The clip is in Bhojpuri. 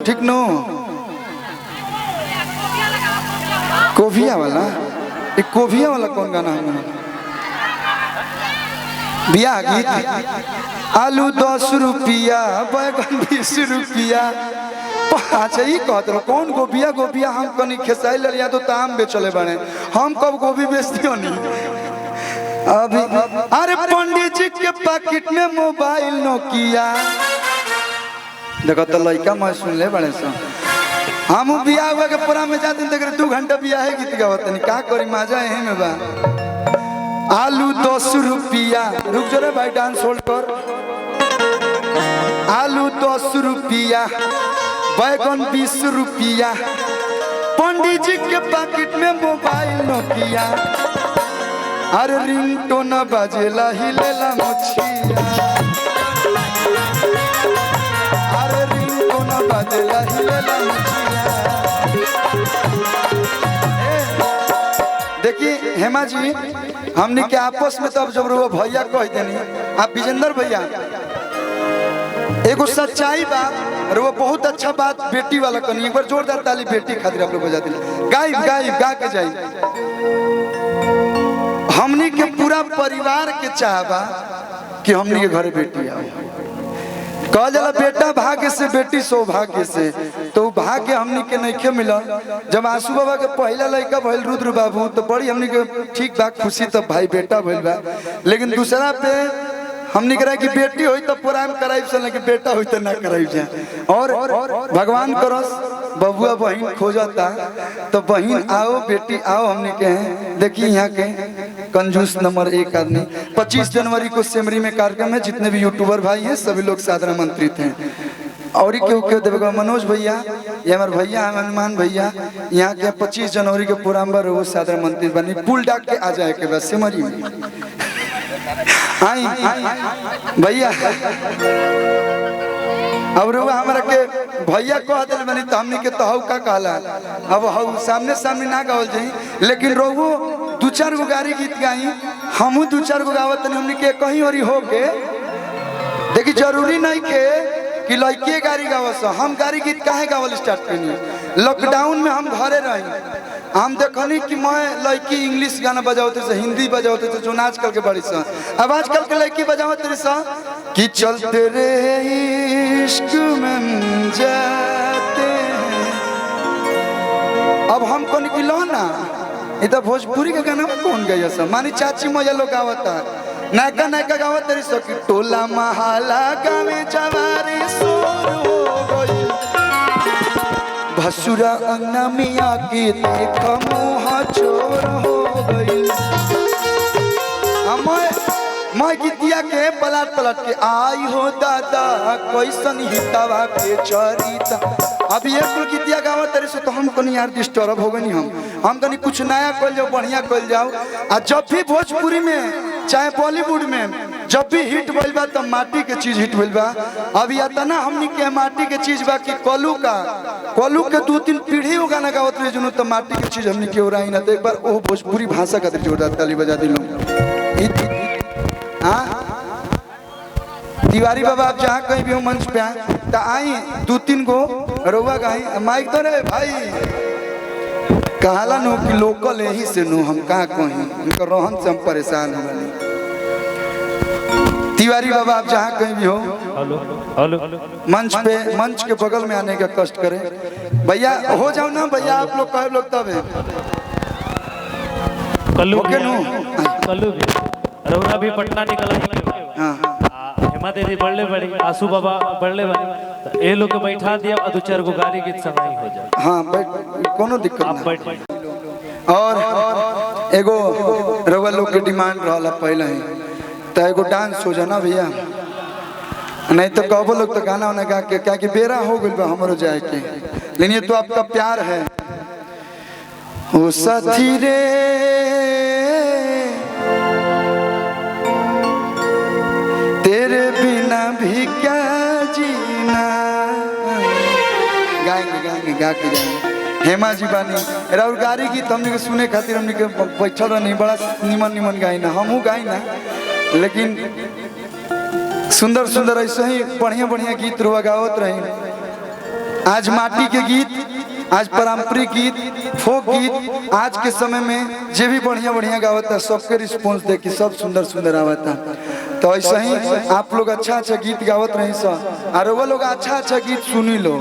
ठीक नो कोभिया वाला एक कोभिया वाला कौन गाना है बिया गीत आलू 10 रुपया बैगन 20 रुपया अच्छा ही कहते रहो कौन गोभिया गोभिया हम कनी खेसाई लिया तो ताम बेचले बने हम कब गोभी बेचती हो नहीं अभी अरे पंडित जी के पैकेट में मोबाइल नोकिया देखो तो लड़का मैं सुन ले बड़े सा हम बिया हुआ के पूरा में जाते हैं 2 घंटा बिया है गीत गावत नहीं का करी मजा है में बा आलू 10 रुपया रुक जो रे भाई डांस होल्ड कर आलू 10 रुपया बैगन 20 रुपया पंडित जी के पैकेट में मोबाइल नोकिया अरे रिंगटोन बजेला हिलेला मुछिया अरे रिंगटोन बजेला हिलेला मुछिया देखिए हेमा जी हमने के आपस में तब जब वो भैया कह देनी आप विजेंद्र भैया एगो सच्चाई बात और वो बहुत अच्छा बात बेटी वाला कनी एक बार जोरदार ताली बेटी खातिर आप लोग बजा दिले गाइब गाइब गा के जाई हमनी के पूरा परिवार के चाहबा कि हमनी के घरे बेटी आओ कह जाला बेटा भाग्य से बेटी सौभाग्य से तो भाग्य हमनी के नइखे मिलल जब आंसू बाबा के पहला लड़का भइल रुद्र बाबू तो बड़ी हमनी के ठीक बा खुशी तब भाई बेटा भइल बा लेकिन दूसरा पे हमने करा कि बेटी होई तो प्रोग्राम कराई से लेकिन बेटा होई तो ना कराई जाए और भगवान करस बबुआ बहन खोजता तो बहन आओ बेटी आओ हमने के हैं देखिए यहाँ के कंजूस नंबर 1 आदमी 25 जनवरी को सिमरी में कार्यक्रम है जितने भी यूट्यूबर भाई हैं सभी लोग सादर आमंत्रित हैं और क्यों देवेगा मनोज भैया ये हमारे भैया हनुमान भैया यहाँ के 25 जनवरी के प्रोग्राम पर वो सादर आमंत्रित बनी पुल डाक के आ जाए के बाद सिमरी में आई भैया अब रुआ हमरा के भैया कह दिल बनी तो हमनी के तहु का कहला अब हऊ सामने सामने ना गावल जाई लेकिन रोगो 2-4 गो गाड़ी गीत गाई हमहू 2-4 गो गावत नहीं हमनी के कहीं और हो के देखी जरूरी नहीं के कि लड़की गाड़ी गावस हम गाड़ी गीत काहे गावल स्टार्ट करनी लॉकडाउन में हम घरे रही हम देखनी कि मैं लड़की इंग्लिश गाना बजावते से हिंदी बजावते थे जो आजकल के बड़ी सा अब आजकल के लड़की बजावते सा कि चलते रे इश्क में जाते अब हम कौन की लो ना इधर भोजपुरी के गाना में कौन गया सा मानी चाची मैया लोग गावता नायका नायका गावत तेरी सो कि टोला महाला गावे जवारी सोर हो गई भसुरा अंगना मिया की देख मुहा चोर हो गई मैं गीतिया के पलट पलट के आई हो दादा कैसन हितावा के चरिता अभी एक कुल गीतिया गावत तेरे से तो हम कनी यार डिस्टर्ब हो गनी हम कनी कुछ नया कल जाओ बढ़िया कल जाओ आ जब भी भोजपुरी में चाहे बॉलीवुड में जब भी हिट भइल बा तो माटी के चीज हिट भइल बा अभी इतना हमनी के माटी के चीज बा कि कोलू के 2-3 पीढ़ी हो गाना गावत रहे जुनू तो माटी के चीज हमनी के ओराई ना तो एक बार ओ भोजपुरी भाषा खातिर जोरदार ताली बजा दिलो तिवारी बाबा आप जहाँ कहीं भी हो मंच पे आए तो आई 2-3 गो रउआ गाई माइक तो रे भाई कहला नो कि लोकल यही से नो हम कहाँ कहीं उनका रोहन से हम परेशान हो गए तिवारी बाबा आप जहाँ कहीं भी हो हेलो मंच के बगल में आने का कष्ट करें भैया हो जाओ ना भैया आप लोग कहे लोग तब है कल्लू रउरा भी पटना निकल हेमा देवी बढ़ले बड़ी आंसू बाबा बढ़ले बड़ी तो ए लोग के बैठा दिया और 2-4 गो गाड़ी गीत संगाई हो जाए हां बैठ कोनो दिक्कत आप बैठ और एगो रउआ लोग के डिमांड रहला पहले ही तो एगो डांस हो जाना भैया नहीं तो कहो लोग तो गाना वाना गा के क्या कि बेरा हो गइल बा हमरो जाए के लेकिन ये तो आपका प्यार है ओ साथी रे तेरे बिना भी क्या जीना गाएंगे गा के जाएंगे हेमा जी बानी और गाड़ी गीत हमने के सुने खातिर हमने के बैठल रहनी बड़ा निमन गाई ना हमहू गाई ना लेकिन सुंदर सुंदर ऐसे ही बढ़िया गीत रुआ गावत रही आज माटी के गीत, आज पारंपरिक गीत, फोक गीत आज के समय में जे भी बढ़िया बढ़िया गावता सबके रिस्पॉन्स देखी सब सुंदर सुंदर आवता। तो ऐसा ही आप लोग अच्छा अच्छा गीत गावत रही और वो लोग अच्छा अच्छा गीत सुनी लो।